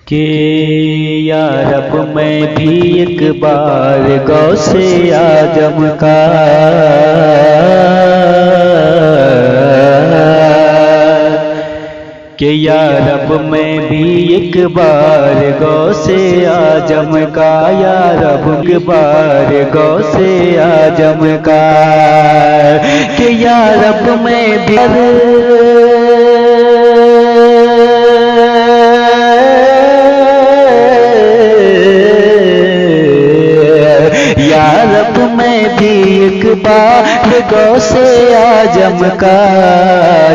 کہ یا رب میں بھی ایک بار غوث اعظم کا کہ یا رب میں بھی ایک بار غوث اعظم کا یا رب ایک بار غوث اعظم کا کہ یا رب میں بھی یا رب میں بھی ایک بار غوث اعظم کا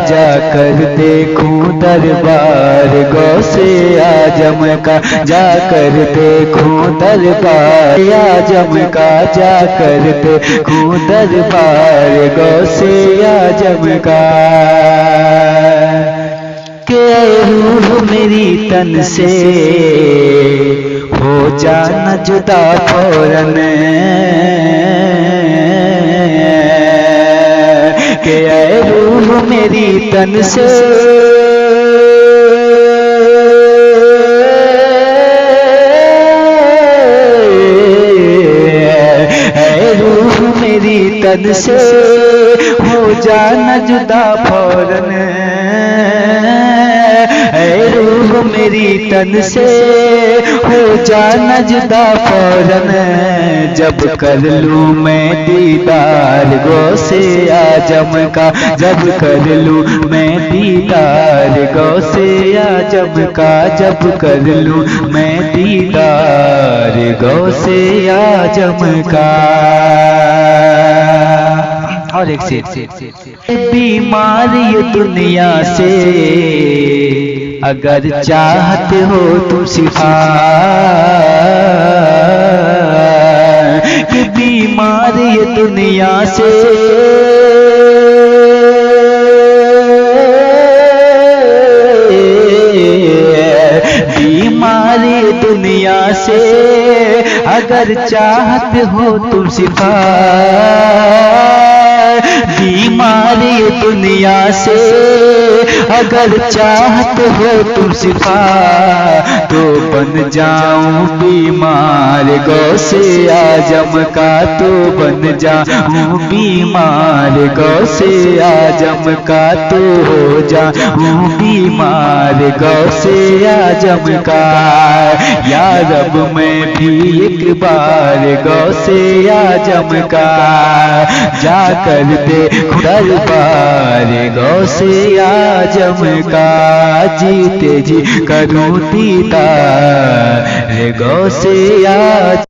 جا کر دیکھوں دربار غوث اعظم کا جا کر دیکھوں دربار اعظم کا جا کر دیکھوں دربار غوث اعظم کا کہ روح میری تن سے ہو جانا جدا فوراً کہ اے روح میری تن سے اے روح میری تن سے ہو جانا جدا فوراً اے روح میری تن سے ہو جانا جدا فوراً جب کر لوں میں دیدار غوث اعظم کا جب کر لوں میں دیدار غوث اعظم کا جب کر لوں میں دیدار غوث اعظم کا اور ایک سے بیماری دنیا سے اگر چاہتے ہو تم شفا کہ بیماری دنیا سے بیماری دنیا سے اگر چاہتے ہو تم شفا بیماری دنیا سے اگر چاہتے ہو تم شفا تو بن جاؤں بیمار غوث اعظم کا تو بن جاؤں بیمار غوث اعظم کا تو ہو جاؤں بیمار غوث اعظم کا یا رب میں بھی ایک بار غوث اعظم کا جا کر دیکھوں دربار غوث اعظم کا جیتے جی کروں دیدار غوث اعظم